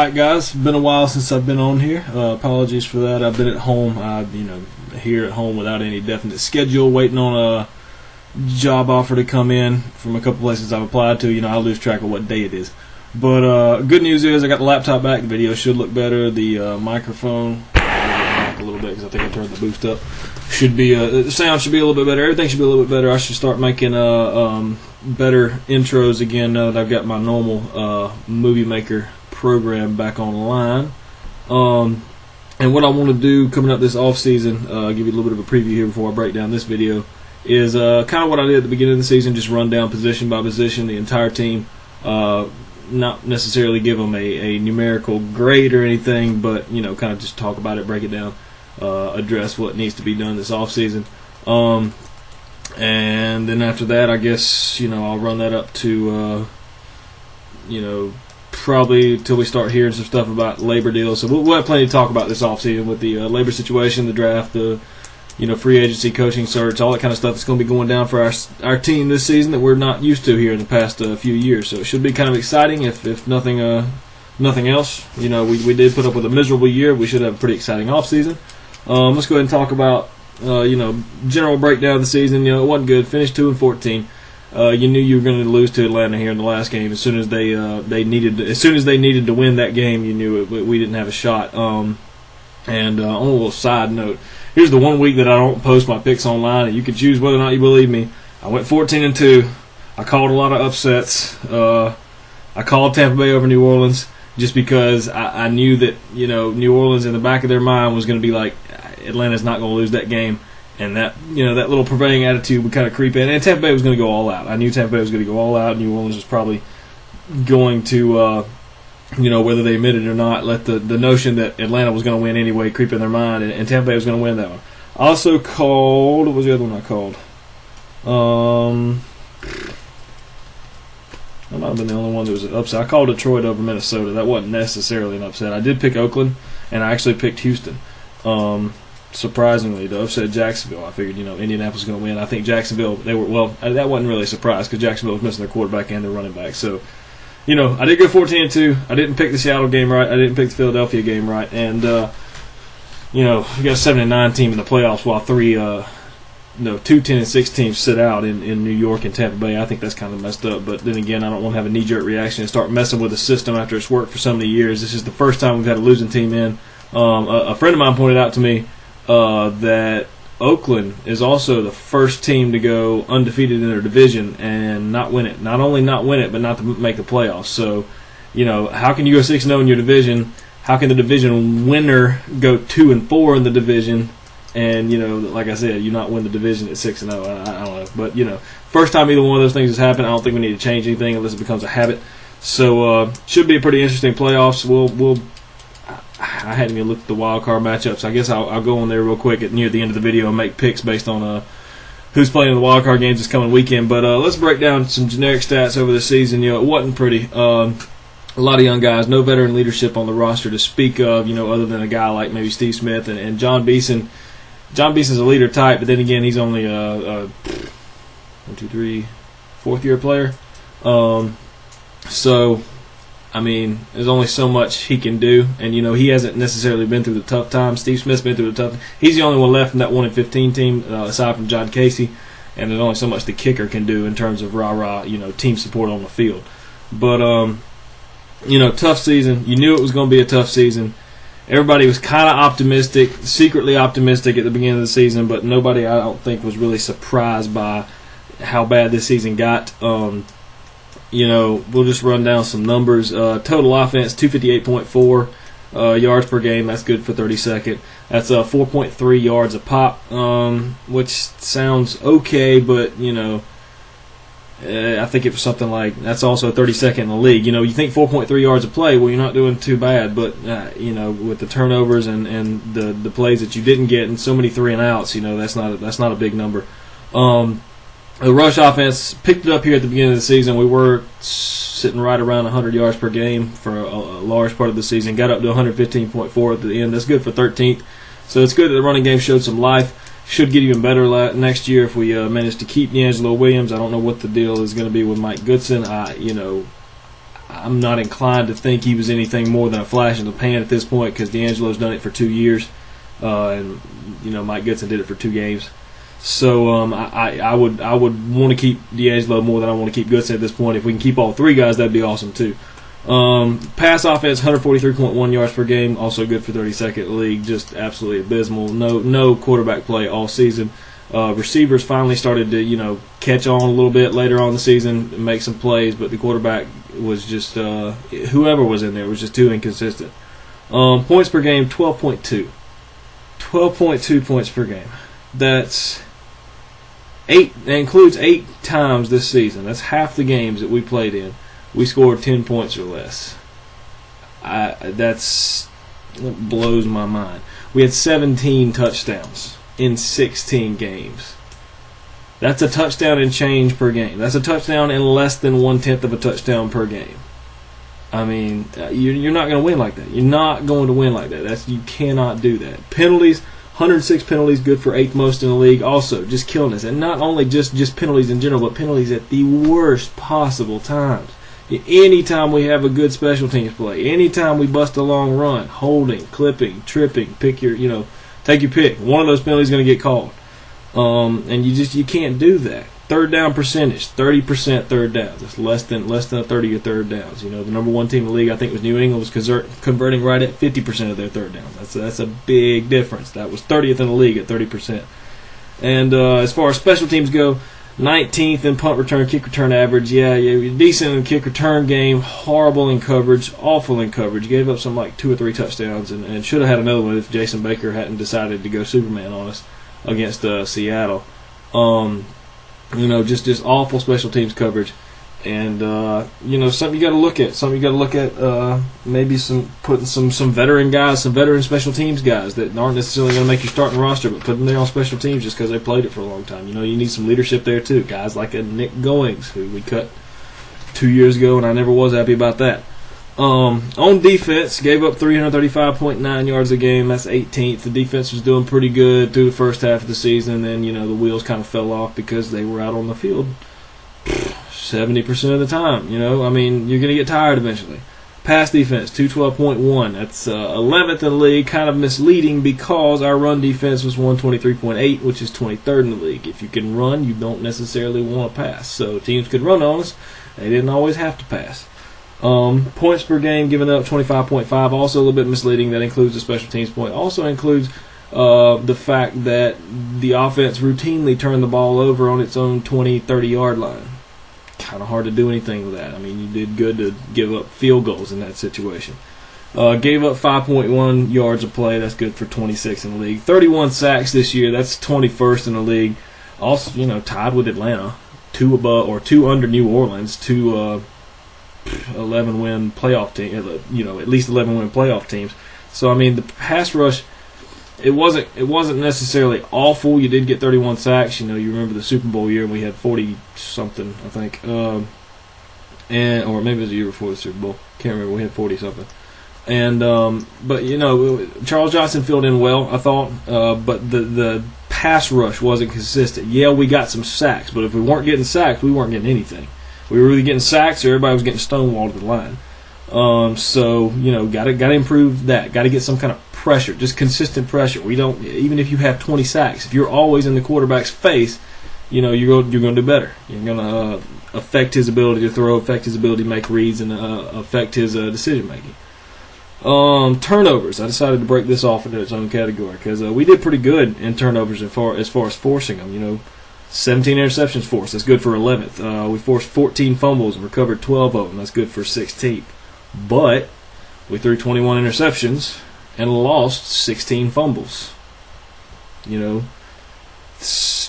Alright guys, been a while since I've been on here. Apologies for that. I've been at home, here at home without any definite schedule, waiting on a job offer to come in from a couple places I've applied to. I lose track of what day it is. But good news is I got the laptop back. The video should look better. The microphone back a little bit because I think I turned the boost up. The sound should be a little bit better. Everything should be a little bit better. I should start making better intros again now that I've got my normal Movie Maker program back online. And what I want to do coming up this off season, give you a little bit of a preview here before I break down this video, is kind of what I did at the beginning of the season, just run down position by position the entire team. Not necessarily give them a numerical grade or anything, but kind of just talk about it, break it down, address what needs to be done this off season. And then after that, I guess I'll run that up to probably till we start hearing some stuff about labor deals. So we'll have plenty to talk about this offseason with the labor situation, the draft, the free agency, coaching search, all that kind of stuff that's going to be going down for our team this season that we're not used to here in the past few years. So it should be kind of exciting if nothing else. We did put up with a miserable year. We should have a pretty exciting offseason. Let's go ahead and talk about general breakdown of the season. It wasn't good. Finished 2-14. You knew you were going to lose to Atlanta here in the last game. As soon as they needed to win that game, you knew we didn't have a shot. And on a little side note, here's the one week that I don't post my picks online, and you can choose whether or not you believe me. I went 14-2. I called a lot of upsets. I called Tampa Bay over New Orleans just because I knew that New Orleans in the back of their mind was going to be like, Atlanta's not going to lose that game. And that that little prevailing attitude would kind of creep in. And Tampa Bay was going to go all out. I knew Tampa Bay was going to go all out. New Orleans was probably going to, whether they admit it or not, let the notion that Atlanta was going to win anyway creep in their mind. And Tampa Bay was going to win that one. I also called, what was the other one I called? I might have been the only one that was an upset. I called Detroit over Minnesota. That wasn't necessarily an upset. I did pick Oakland, and I actually picked Houston. Surprisingly, to upset Jacksonville, I figured Indianapolis was going to win. I think Jacksonville, that wasn't really a surprise because Jacksonville was missing their quarterback and their running back. So, I did go 14-2. I didn't pick the Seattle game right. I didn't pick the Philadelphia game right, and we got a 7-9 team in the playoffs while two 10-6 teams sit out in New York and Tampa Bay. I think that's kind of messed up. But then again, I don't want to have a knee-jerk reaction and start messing with the system after it's worked for so many years. This is the first time we've had a losing team in. A friend of mine pointed out to me that Oakland is also the first team to go undefeated in their division and not win it. Not only not win it, but not to make the playoffs. So, how can you go 6-0 in your division? How can the division winner go 2-4 in the division? And like I said, you not win the division at 6-0. I don't know, but first time either one of those things has happened. I don't think we need to change anything unless it becomes a habit. So, should be a pretty interesting playoffs. I hadn't even looked at the wild card matchups. I guess I'll go on there real quick near the end of the video and make picks based on who's playing in the wild card games this coming weekend. But let's break down some generic stats over the season. It wasn't pretty. A lot of young guys, no veteran leadership on the roster to speak of. Other than a guy like maybe Steve Smith and John Beeson. John Beeson's a leader type, but then again, he's only a 4th-year player. So. There's only so much he can do, and he hasn't necessarily been through the tough times. Steve Smith's been through the tough. He's the only one left in that 1-15 team, aside from John Casey, and there's only so much the kicker can do in terms of team support on the field. But tough season. You knew it was going to be a tough season. Everybody was kind of optimistic, secretly optimistic at the beginning of the season, but nobody, I don't think, was really surprised by how bad this season got. We'll just run down some numbers. Total offense, 258.4 yards per game. That's good for 32nd. That's 4.3 yards a pop, which sounds okay, but, I think it was something like that's also 32nd in the league. You think 4.3 yards a play, well, you're not doing too bad, but, with the turnovers and the plays that you didn't get and so many 3-and-outs, that's not a big number. The rush offense picked it up here at the beginning of the season. We were sitting right around 100 yards per game for a large part of the season. Got up to 115.4 at the end. That's good for 13th. So it's good that the running game showed some life. Should get even better next year if we manage to keep D'Angelo Williams. I don't know what the deal is going to be with Mike Goodson. I'm not inclined to think he was anything more than a flash in the pan at this point because D'Angelo's done it for 2 years, and Mike Goodson did it for 2 games. So I would want to keep D'Angelo more than I want to keep Goodson at this point. If we can keep all 3 guys, that'd be awesome too. Pass offense, 143.1 yards per game, also good for 32nd in the league, just absolutely abysmal. No quarterback play all season. Receivers finally started to catch on a little bit later on in the season and make some plays, but the quarterback was just whoever was in there was just too inconsistent. Points per game, 12.2. 12.2 points per game. That's 8. That includes 8 times this season. That's half the games that we played in. We scored 10 points or less. That blows my mind. We had 17 touchdowns in 16 games. That's a touchdown and change per game. That's a touchdown and less than 1/10 of a touchdown per game. I mean, you're not going to win like that. You're not going to win like that. You cannot do that. Penalties, 106 penalties, good for 8th most in the league. Also, just killing us. And not only just penalties in general, but penalties at the worst possible times. Anytime we have a good special teams play, anytime we bust a long run, holding, clipping, tripping, take your pick. One of those penalties is going to get called. And you can't do that. Third down percentage, 30% third downs. That's less than a 30 of third downs. The number 1 team in the league, I think, was New England, was converting right at 50% of their third downs. That's a big difference. That was 30th in the league at 30%. And as far as special teams go, 19th in punt return, kick return average. Yeah, decent in kick return game. Horrible in coverage, awful in coverage. Gave up some 2 or 3 touchdowns, and should have had another one if Jason Baker hadn't decided to go Superman on us against Seattle. Just awful special teams coverage, and something you got to look at. Something you got to look at. Maybe putting some veteran guys, some veteran special teams guys that aren't necessarily going to make your starting roster, but putting them on special teams just because they played it for a long time. You need some leadership there too. Guys like a Nick Goings, who we cut 2 years ago, and I never was happy about that. On defense, gave up 335.9 yards a game. That's 18th. The defense was doing pretty good through the first half of the season. Then, the wheels kind of fell off because they were out on the field 70% of the time. You're going to get tired eventually. Pass defense, 212.1. That's 11th in the league. Kind of misleading because our run defense was 123.8, which is 23rd in the league. If you can run, you don't necessarily want to pass. So teams could run on us. They didn't always have to pass. Points per game given up 25.5, also a little bit misleading. That includes the special teams point. Also includes the fact that the offense routinely turned the ball over on its own 20, 30-yard line. Kind of hard to do anything with that. You did good to give up field goals in that situation. Gave up 5.1 yards a play. That's good for 26 in the league. 31 sacks this year. That's 21st in the league. Also, tied with Atlanta. 2 above or 2 under New Orleans. 2 11-win playoff team, at least 11-win playoff teams. So the pass rush, it wasn't necessarily awful. You did get 31 sacks. You remember the Super Bowl year, and we had 40 something, I think, or maybe it was the year before the Super Bowl. Can't remember. We had 40 something. And but Charles Johnson filled in well, I thought, but the pass rush wasn't consistent. Yeah, we got some sacks, but if we weren't getting sacked, we weren't getting anything. We were really getting sacks, or everybody was getting stonewalled at the line. So got to improve that. Got to get some kind of pressure, just consistent pressure. We don't, even if you have 20 sacks, if you're always in the quarterback's face, you're going to do better. You're going to affect his ability to throw, affect his ability to make reads, and affect his decision making. Turnovers. I decided to break this off into its own category because we did pretty good in turnovers as far as forcing them. 17 interceptions forced. That's good for 11th. We forced 14 fumbles and recovered 12 of them. That's good for 16th. But we threw 21 interceptions and lost 16 fumbles.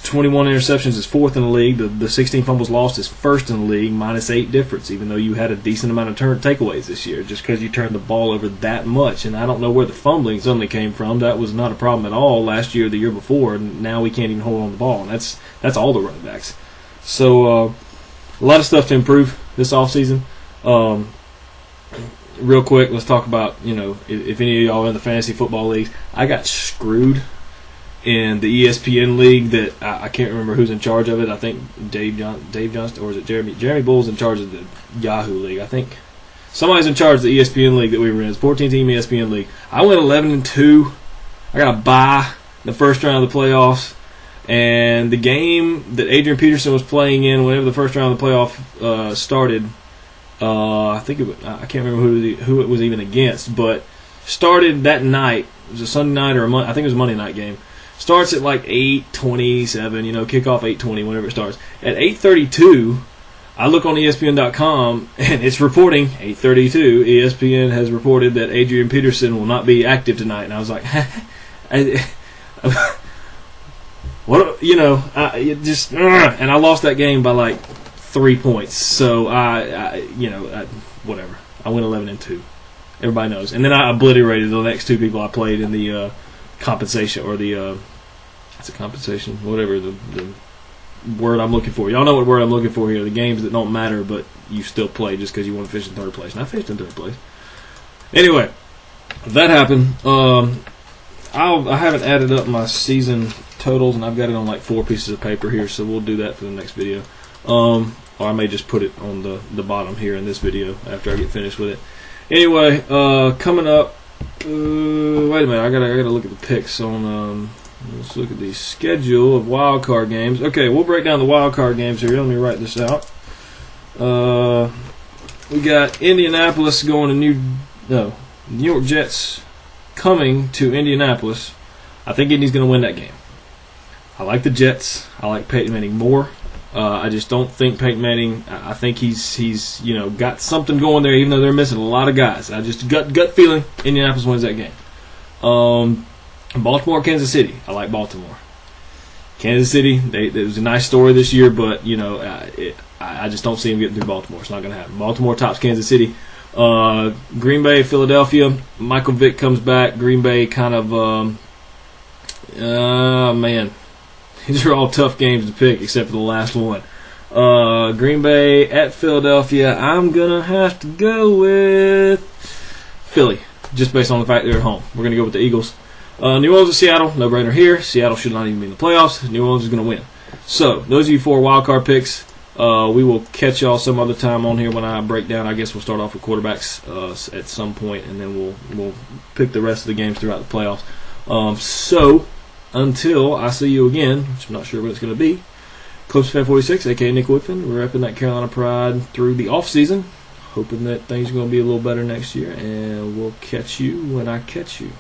21 interceptions is 4th in the league. The 16 fumbles lost is 1st in the league, -8 difference, even though you had a decent amount of takeaways this year, just because you turned the ball over that much. And I don't know where the fumbling suddenly came from. That was not a problem at all last year or the year before, and now we can't even hold on to the ball. And that's all the running backs. So a lot of stuff to improve this offseason. Real quick, let's talk about, if any of y'all are in the fantasy football leagues, I got screwed in the ESPN league that I can't remember who's in charge of it. I think Dave Johnston, or is it Jeremy? Jeremy Bull's in charge of the Yahoo league. I think somebody's in charge of the ESPN league that we were in. It's 14-team ESPN league. I went 11-2. I got a bye in the first round of the playoffs. And the game that Adrian Peterson was playing in, whenever the first round of the playoff started, I can't remember who it was even against, but started that night. It was a Sunday night or I think it was a Monday night game. Starts at like 8:27, kickoff 8:20 whenever it starts. At 8:32, I look on ESPN.com and it's reporting 8:32. ESPN has reported that Adrian Peterson will not be active tonight, and I was like, what, and I lost that game by like 3 points. So whatever. I went 11-2. Everybody knows. And then I obliterated the next two people I played in the compensation, or the it's a compensation, whatever the word I'm looking for. Y'all know what word I'm looking for here. The games that don't matter, but you still play just because you want to finish in third place. And I finished in third place. Anyway, that happened. I haven't added up my season totals, and I've got it on like 4 pieces of paper here, so we'll do that for the next video. Or I may just put it on the bottom here in this video after I get finished with it. Anyway, coming up, wait a minute, I gotta look at the picks on, let's look at the schedule of wild card games. Okay, we'll break down the wild card games here. Let me write this out. We got Indianapolis going to New York Jets coming to Indianapolis. I think Indy's going to win that game. I like the Jets. I like Peyton Manning more. I just don't think Peyton Manning. I think he's got something going there, even though they're missing a lot of guys. I just gut feeling Indianapolis wins that game. Baltimore, Kansas City. I like Baltimore. Kansas City. It was a nice story this year, but I just don't see them getting through Baltimore. It's not going to happen. Baltimore tops Kansas City. Green Bay, Philadelphia. Michael Vick comes back. Green Bay kind of. Man. These are all tough games to pick except for the last one. Green Bay at Philadelphia. I'm going to have to go with Philly, just based on the fact they're at home. We're going to go with the Eagles. New Orleans at Seattle. No brainer here. Seattle should not even be in the playoffs. New Orleans is going to win. So, those are your 4 wildcard picks. We will catch y'all some other time on here when I break down. I guess we'll start off with quarterbacks at some point, and then we'll pick the rest of the games throughout the playoffs. So, until I see you again, which I'm not sure what it's going to be, Clips Fan 46, a.k.a. Nick Woodfin. We're repping that Carolina Pride through the off-season, hoping that things are going to be a little better next year, and we'll catch you when I catch you.